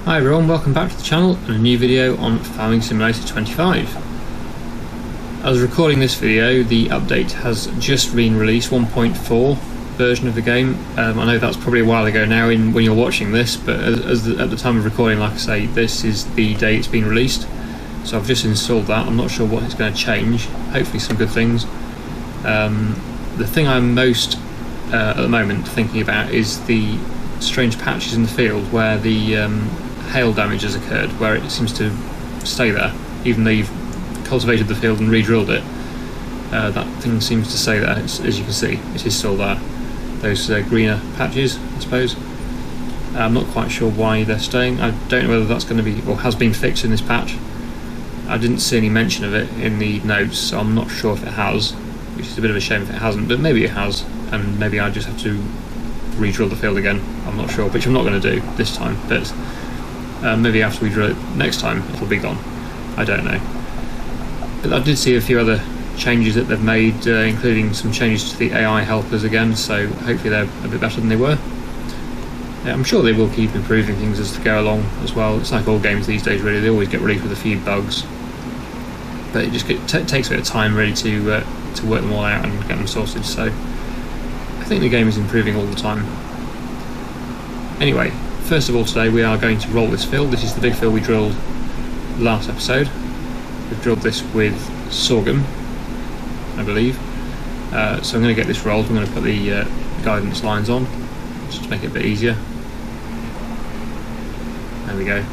Hi everyone, welcome back to the channel and a new video on Farming Simulator 25. As recording this video, the update has just been released, 1.4 version of the game. I know that's probably a while ago now when you're watching this, but at the time of recording, like I say, this is the day it's been released. So I've just installed that. I'm not sure what it's going to change, hopefully some good things. The thing I'm most at the moment thinking about is the strange patches in the field where the hail damage has occurred, where it seems to stay there even though you've cultivated the field and re-drilled it. That thing seems to stay there, as you can see. It is still there, those greener patches, I suppose. I'm not quite sure why they're staying. I don't know whether that's going to be or has been fixed in this patch. I didn't see any mention of it in the notes, so I'm not sure if it has, which is a bit of a shame if it hasn't, but maybe it has, and maybe I just have to re-drill the field again. I'm not sure, which I'm not going to do this time, but maybe after we drill it next time it'll be gone. I don't know. But I did see a few other changes that they've made, including some changes to the AI helpers again, so hopefully they're a bit better than they were. Yeah, I'm sure they will keep improving things as they go along as well. It's like all games these days really, they always get released with a few bugs, but it just takes a bit of time really to work them all out and get them sorted, so I think the game is improving all the time. Anyway, first of all today we are going to roll this field. This is the big field we drilled last episode. We've drilled this with sorghum, I believe. So I'm going to get this rolled. I'm going to put the guidance lines on just to make it a bit easier. There we go.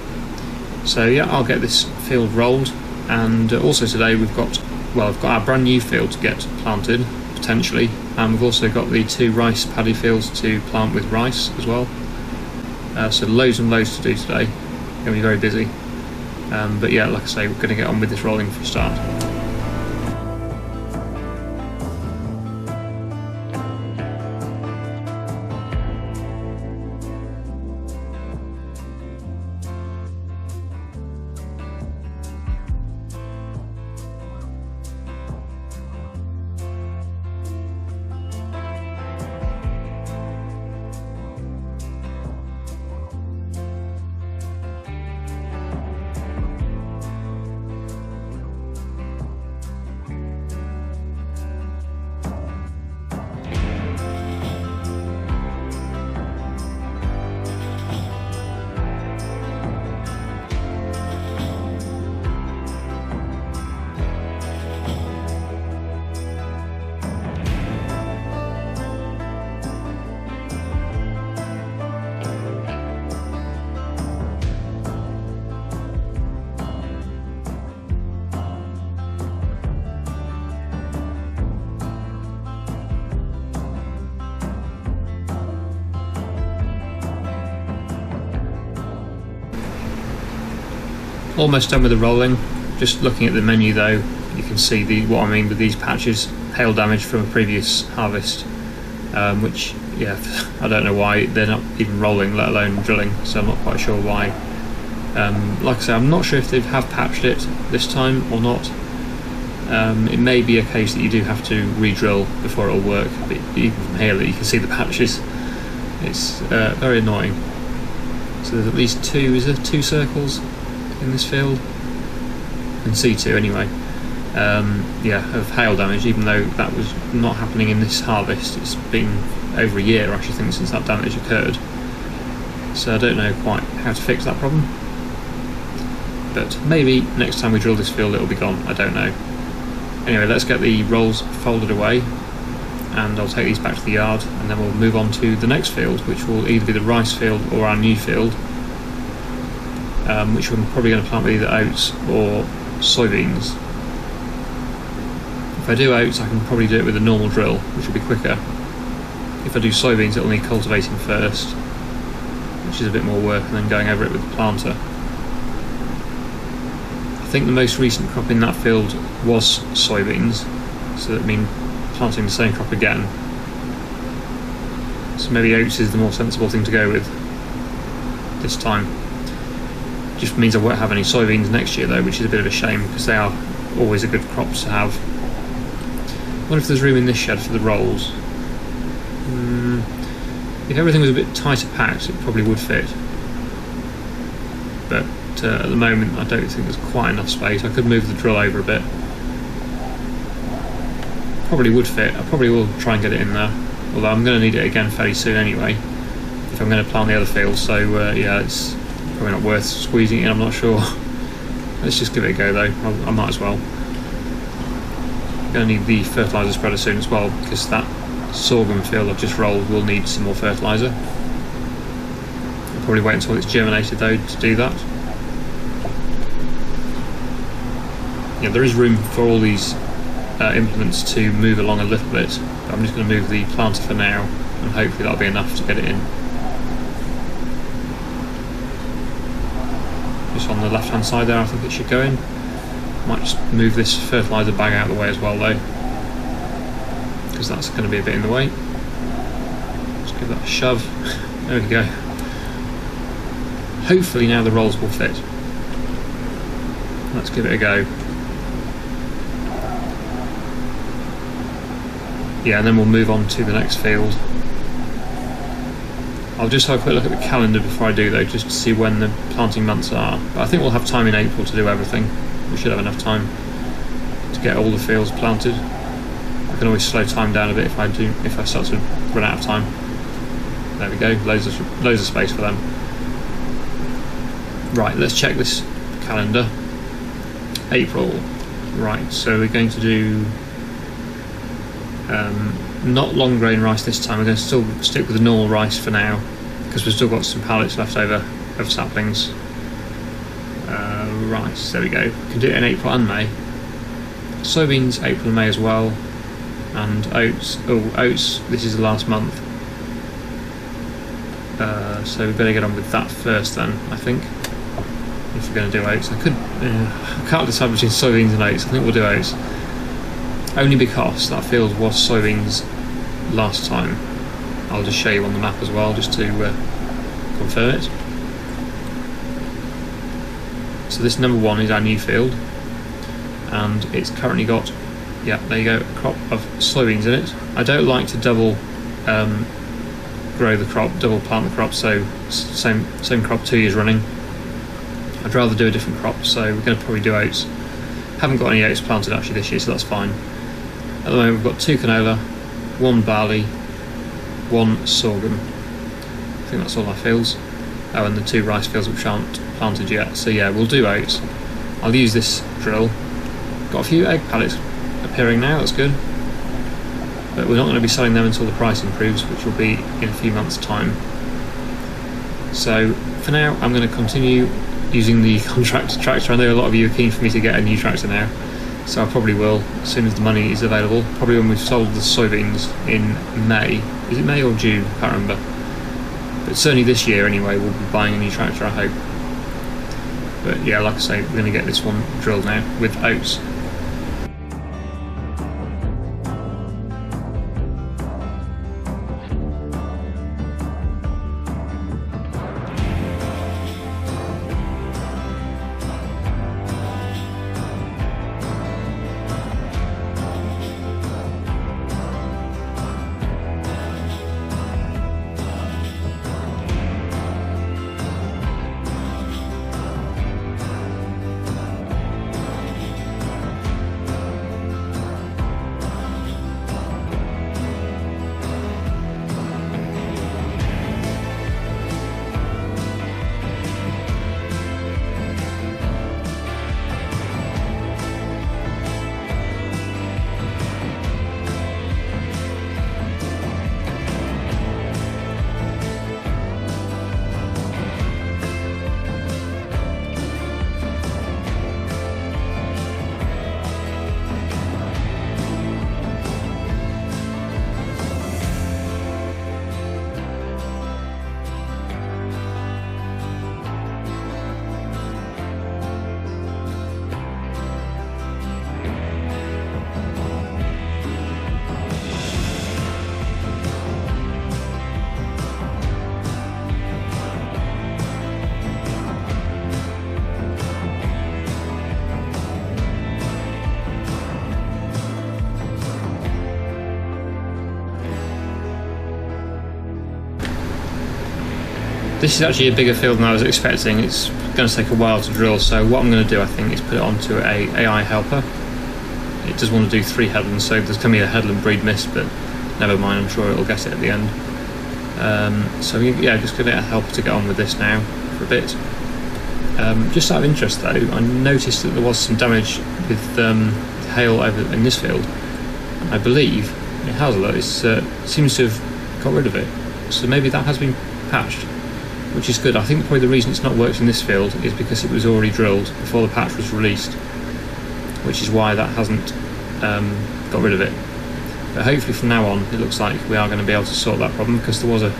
So yeah, I'll get this field rolled, and also today I've got our brand new field to get planted, potentially, and we've also got the 2 rice paddy fields to plant with rice as well. So loads and loads to do today. Going to be very busy. But yeah, like I say, we're going to get on with this rolling for a start. Almost done with the rolling. Just looking at the menu though, you can see what I mean with these patches. Hail damage from a previous harvest, which, yeah, I don't know why they're not even rolling, let alone drilling, so I'm not quite sure why. Like I say, I'm not sure if they have patched it this time or not. It may be a case that you do have to re-drill before it'll work, but even from here you can see the patches. It's very annoying. So there's at least 2 circles in this field, and C2 anyway, yeah, of hail damage, even though that was not happening in this harvest. It's been over a year, I should think, since that damage occurred, so I don't know quite how to fix that problem, but maybe next time we drill this field it'll be gone, I don't know. Anyway, let's get the rolls folded away, and I'll take these back to the yard, and then we'll move on to the next field, which will either be the rice field or our new field, which I'm probably going to plant with either oats or soybeans. If I do oats, I can probably do it with a normal drill, which will be quicker. If I do soybeans, it'll need cultivating first, which is a bit more work, and then going over it with the planter. I think the most recent crop in that field was soybeans, so that means planting the same crop again. So maybe oats is the more sensible thing to go with this time. Just means I won't have any soybeans next year though, which is a bit of a shame because they are always a good crop to have. I wonder if there's room in this shed for the rolls. If everything was a bit tighter packed, it probably would fit. but at the moment I don't think there's quite enough space. I could move the drill over a bit. Probably would fit. I probably will try and get it in there, although I'm going to need it again fairly soon anyway if I'm going to plant the other field, so yeah, it's probably not worth squeezing it in, I'm not sure. Let's just give it a go though. I might as well. Going to need the fertiliser spreader soon as well, because that sorghum field I've just rolled will need some more fertiliser. I'll probably wait until it's germinated though to do that. Yeah, there is room for all these implements to move along a little bit, but I'm just going to move the planter for now, and hopefully that'll be enough to get it in. Just on the left hand side there, I think it should go in. Might just move this fertiliser bag out of the way as well though, because that's going to be a bit in the way. Just give that a shove. There we go. Hopefully now the rolls will fit. Let's give it a go. Yeah, and then we'll move on to the next field. I'll just have a quick look at the calendar before I do though, just to see when the planting months are. But I think we'll have time in April to do everything. We should have enough time to get all the fields planted. I can always slow time down a bit if I start to run out of time. There we go, loads of space for them. Right, let's check this calendar. April. Right, so we're going to do not long grain rice this time. We're going to still stick with the normal rice for now, because we've still got some pallets left over of saplings. Rice, there we go. We can do it in April and May. Soybeans, April and May as well. And oats. Oh, oats, this is the last month. So we better get on with that first then, I think. If we're going to do oats. I can't decide between soybeans and oats. I think we'll do oats. Only because that field was soybeans last time. I'll just show you on the map as well, just to confirm it. So this number 1 is our new field, and it's currently got, yeah, there you go, a crop of soybeans in it. I don't like to double grow the crop, double plant the crop, so same crop 2 years running. I'd rather do a different crop, so we're going to probably do oats. Haven't got any oats planted actually this year, so that's fine. At the moment we've got 2 canola, 1 barley, 1 sorghum. I think that's all our fields. Oh, and the 2 rice fields which aren't planted yet. So yeah, we'll do oats. I'll use this drill. Got a few egg pallets appearing now, that's good. But we're not going to be selling them until the price improves, which will be in a few months' time. So for now, I'm going to continue using the contract tractor. I know a lot of you are keen for me to get a new tractor now, so I probably will as soon as the money is available. Probably when we've sold the soybeans in May. Is it May or June? I can't remember. But certainly this year anyway, we'll be buying a new tractor, I hope. But yeah, like I say, we're going to get this one drilled now with oats. This is actually a bigger field than I was expecting. It's going to take a while to drill, so what I'm going to do, I think, is put it onto a AI helper. It does want to do 3 headlands, so there's going to be a headland breed missed, but never mind, I'm sure it'll get it at the end. So yeah, just going to get a helper to get on with this now for a bit. Just out of interest though, I noticed that there was some damage with hail over in this field. I believe it has a lot. It seems to have got rid of it, so maybe that has been patched, which is good. I think probably the reason it's not worked in this field is because it was already drilled before the patch was released, which is why that hasn't got rid of it. But hopefully from now on it looks like we are going to be able to sort that problem, because there was a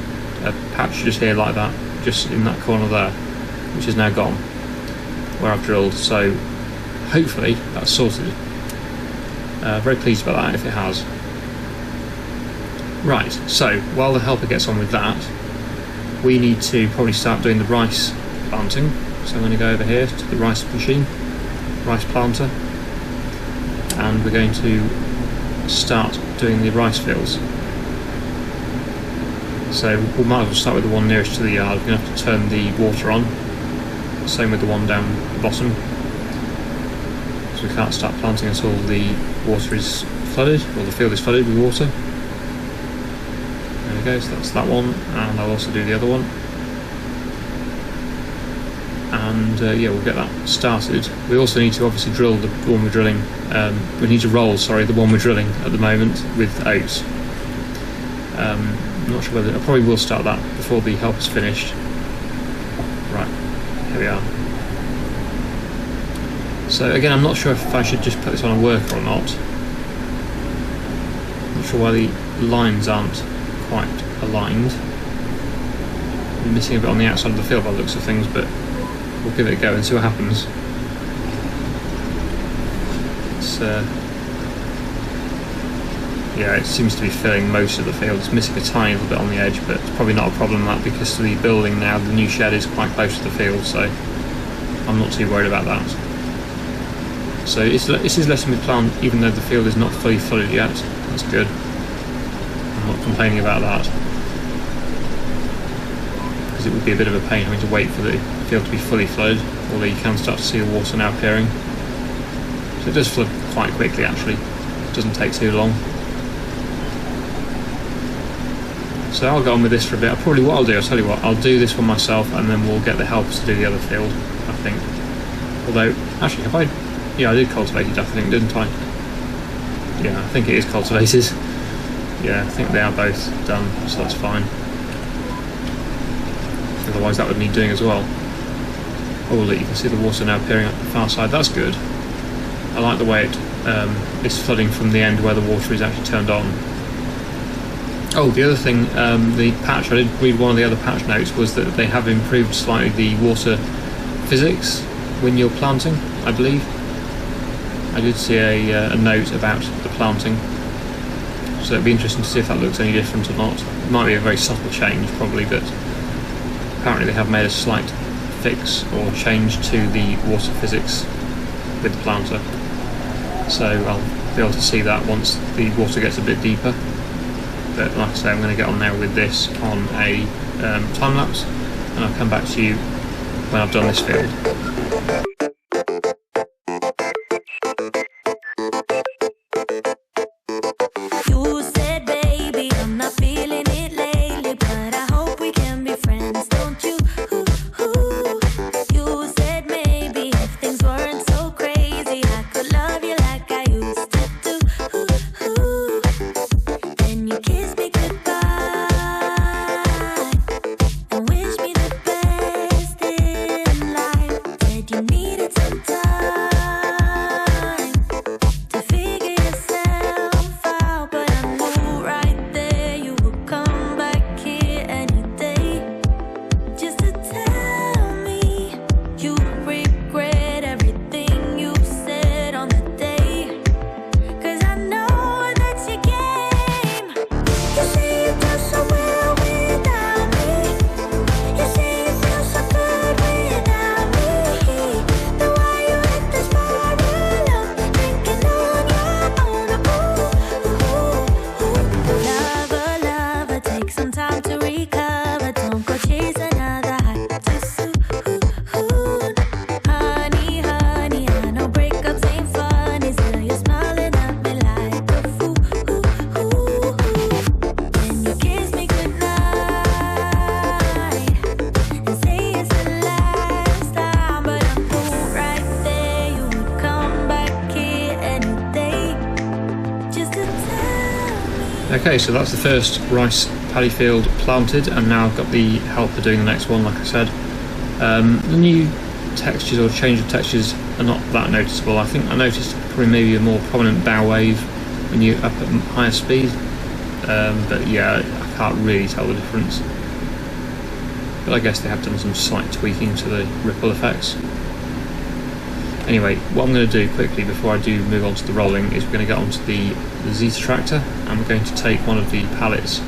patch just here like that, just in that corner there, which is now gone where I've drilled, so hopefully that's sorted. Very pleased about that if it has. Right, so while the helper gets on with that, we need to probably start doing the rice planting. So I'm going to go over here to the rice machine, rice planter, and we're going to start doing the rice fields. So we might as well start with the one nearest to the yard. We're going to have to turn the water on, same with the one down the bottom, so we can't start planting until the water is flooded, or the field is flooded with water. There we go, so that's that one, and I'll also do the other one. And yeah, we'll get that started. We also need to obviously drill the one we're drilling, we need to roll, sorry, the one we're drilling at the moment with oats. I'm not sure whether, I probably will start that before the helper's finished. Right, here we are. So again, I'm not sure if I should just put this on a worker or not. Not sure why the lines aren't quite aligned. I'm missing a bit on the outside of the field by the looks of things, but we'll give it a go and see what happens. It's yeah, it seems to be filling most of the field. It's missing a tiny little bit on the edge, but it's probably not a problem that, because the building now, the new shed, is quite close to the field, so I'm not too worried about that. So this is letting me plant even though the field is not fully flooded yet. That's good. I'm not complaining about that, because it would be a bit of a pain having to wait for the field to be fully flooded, although you can start to see the water now appearing. So it does flood quite quickly actually, it doesn't take too long. So I'll go on with this for a bit. What I'll do, I'll tell you what, I'll do this one myself and then we'll get the helpers to do the other field, I think. Although, actually, have I... Yeah, I did cultivate it, I think, didn't I? Yeah, I think it is cultivated. Yeah, I think they are both done, so that's fine. Otherwise that would need doing as well. Oh look, you can see the water now appearing up the far side, that's good. I like the way it's flooding from the end where the water is actually turned on. Oh, the other thing, the patch, I did read one of the other patch notes, was that they have improved slightly the water physics when you're planting, I believe. I did see a note about the planting, so it'd be interesting to see if that looks any different or not. It might be a very subtle change probably, but apparently they have made a slight fix or change to the water physics with the planter. So I'll be able to see that once the water gets a bit deeper. But like I say, I'm going to get on now with this on a time lapse, and I'll come back to you when I've done this field. Okay, so that's the first rice paddy field planted, and now I've got the helper doing the next one, like I said. The new textures or change of textures are not that noticeable. I think I noticed probably maybe a more prominent bow wave when you're up at higher speed, but yeah, I can't really tell the difference. But I guess they have done some slight tweaking to the ripple effects. Anyway, what I'm going to do quickly before I do move on to the rolling is we're going to get onto the Zeta tractor, and we're going to take one of the pallets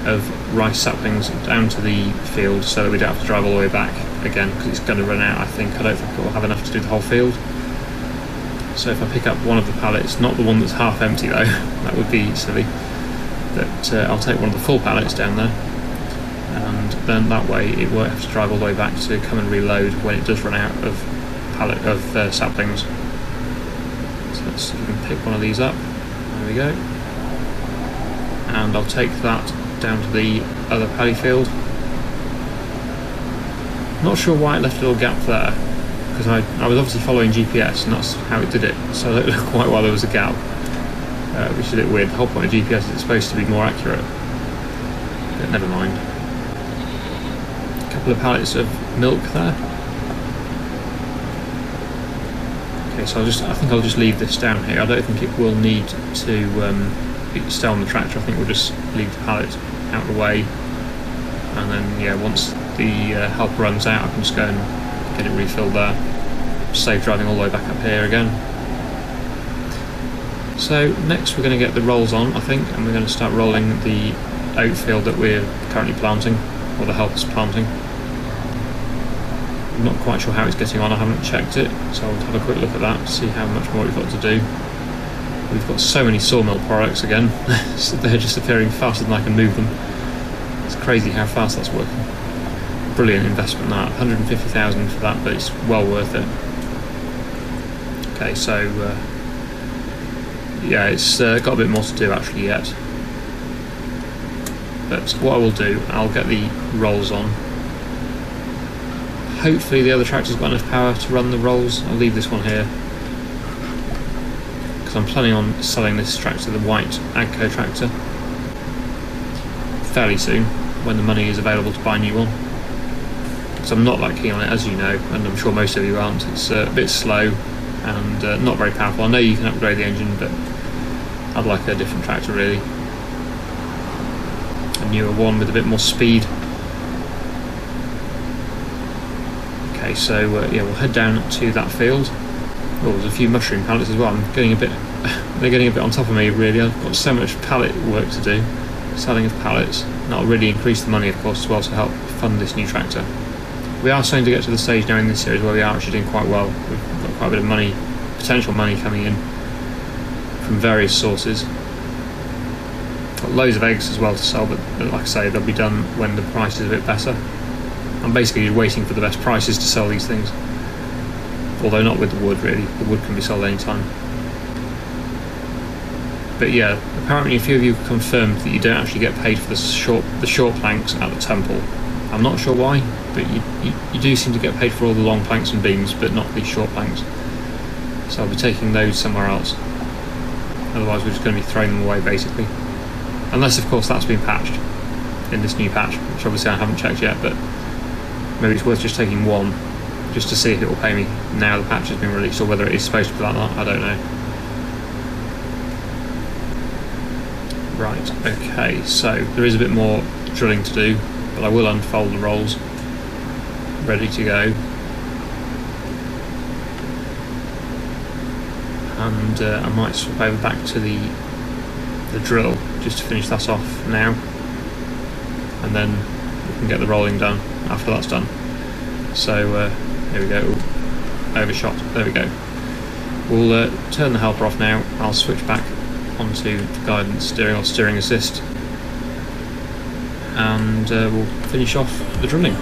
of rice saplings down to the field so that we don't have to drive all the way back again, because it's going to run out. I don't think it will have enough to do the whole field. So if I pick up one of the pallets, not the one that's half empty though, that would be silly, but I'll take one of the full pallets down there, and then that way it won't have to drive all the way back to come and reload when it does run out of saplings. So let's see if we can pick one of these up. There we go. And I'll take that down to the other paddy field. Not sure why it left a little gap there, because I was obviously following GPS and that's how it did it, so I don't know quite why there was a gap, which is a bit weird. The whole point of GPS is it's supposed to be more accurate, but never mind. A couple of pallets of milk there. Okay, so I think I'll just leave this down here. I don't think it will need to stay on the tractor. I think we'll just leave the pallet out of the way, and then yeah, once the helper runs out, I can just go and get it refilled there. Save driving all the way back up here again. So next we're going to get the rolls on, I think, and we're going to start rolling the oat field that we're currently planting, or the helper's planting. I'm not quite sure how it's getting on, I haven't checked it, so I'll have a quick look at that to see how much more we've got to do. We've got so many sawmill products again, so they're just appearing faster than I can move them. It's crazy how fast that's working. Brilliant investment that, 150,000 for that, but it's well worth it. Okay, so yeah, it's got a bit more to do actually yet. But what I will do, I'll get the rolls on. Hopefully the other tractor's got enough power to run the rolls. I'll leave this one here, because I'm planning on selling this tractor, the white Agco tractor, fairly soon, when the money is available to buy a new one. Because I'm not that keen on it, as you know, and I'm sure most of you aren't. It's a bit slow and not very powerful. I know you can upgrade the engine, but I'd like a different tractor really. A newer one with a bit more speed. Okay, so yeah, we'll head down to that field. Oh, there's a few mushroom pallets as well. I'm getting a bit, they're getting a bit on top of me really. I've got so much pallet work to do, selling of pallets. And that'll really increase the money, of course, as well, to help fund this new tractor. We are starting to get to the stage now in this series where we are actually doing quite well. We've got quite a bit of money, potential money coming in from various sources. Got loads of eggs as well to sell, but like I say, they'll be done when the price is a bit better. I'm basically waiting for the best prices to sell these things. Although not with the wood really, the wood can be sold anytime. But yeah, apparently a few of you confirmed that you don't actually get paid for the short planks at the temple. I'm not sure why, but you do seem to get paid for all the long planks and beams, but not the short planks. So I'll be taking those somewhere else. Otherwise we're just going to be throwing them away basically. Unless of course that's been patched in this new patch, which obviously I haven't checked yet, but maybe it's worth just taking one, just to see if it will pay me now the patch has been released, or whether it is supposed to be like that, I don't know. Right, okay, so there is a bit more drilling to do, but I will unfold the rolls, ready to go. And I might swap over back to the drill, just to finish that off now, and then we can get the rolling done after that's done. So here we go. Ooh, overshot, there we go. We'll turn the helper off now. I'll switch back onto the guidance steering or steering assist, and we'll finish off the drilling.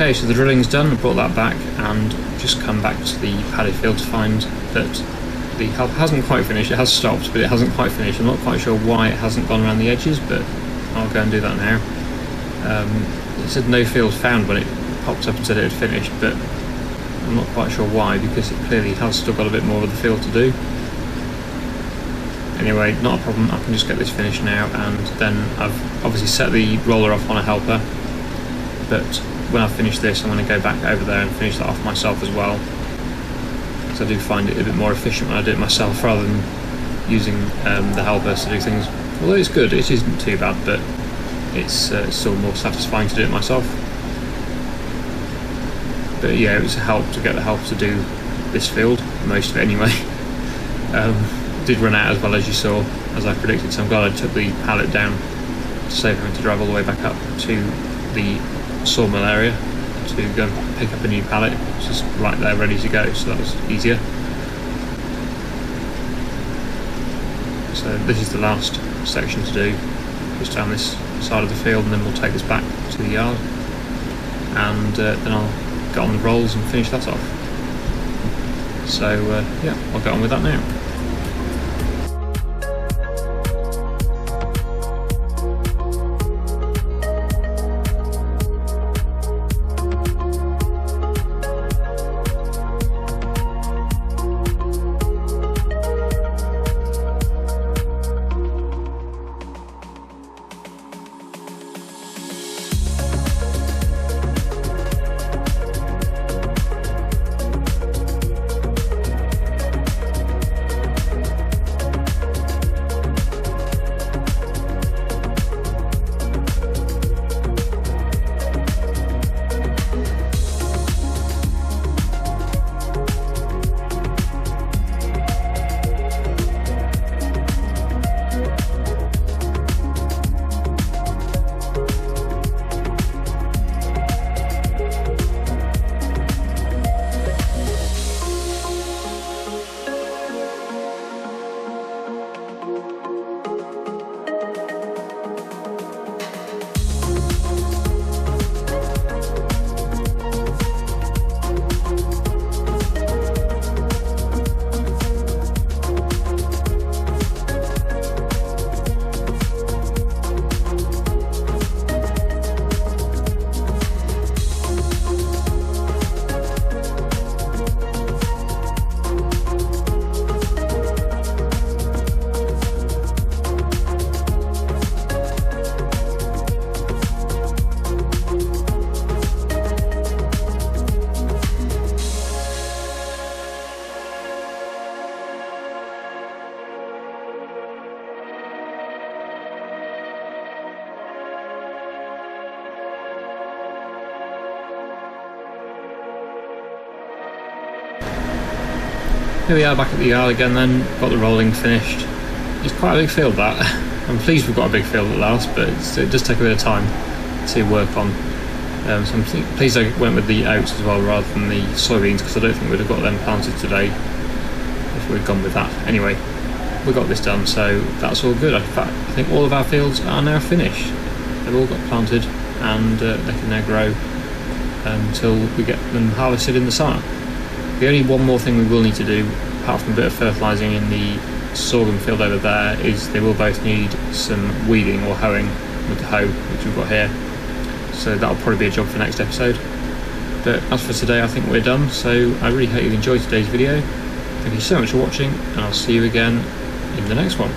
Okay, so the drilling's done. I brought that back and just come back to the paddy field to find that the help hasn't quite finished. It has stopped, but it hasn't quite finished. I'm not quite sure why it hasn't gone around the edges, but I'll go and do that now. It said no field found when it popped up and said it had finished, but I'm not quite sure why, because it clearly has still got a bit more of the field to do. Anyway, not a problem, I can just get this finished now, and then I've obviously set the roller off on a helper, but when I finish this I'm going to go back over there and finish that off myself as well, because I do find it a bit more efficient when I do it myself rather than using the helpers to do things. Although it's good, it isn't too bad, but it's still more satisfying to do it myself. But yeah, it was a help to get the help to do this field, most of it anyway. Did run out as well, as you saw, as I predicted, so I'm glad I took the pallet down to save having to drive all the way back up to the sawmill area to go and pick up a new pallet. It's just right there ready to go, so that was easier. So this is the last section to do, just down this side of the field, and then we'll take this back to the yard, and then I'll get on the rolls and finish that off. So yeah, I'll get on with that now. Here we are back at the yard again then, got the rolling finished. It's quite a big field that. I'm pleased we've got a big field at last, but it does take a bit of time to work on. So I'm pleased I went with the oats as well rather than the soybeans, because I don't think we'd have got them planted today if we'd gone with that. Anyway, we got this done, so that's all good. In fact, I think all of our fields are now finished. They've all got planted, and they can now grow until we get them harvested in the summer. The only one more thing we will need to do, apart from a bit of fertilising in the sorghum field over there, is they will both need some weeding or hoeing with the hoe, which we've got here. So that'll probably be a job for next episode. But as for today, I think we're done, so I really hope you've enjoyed today's video. Thank you so much for watching, and I'll see you again in the next one.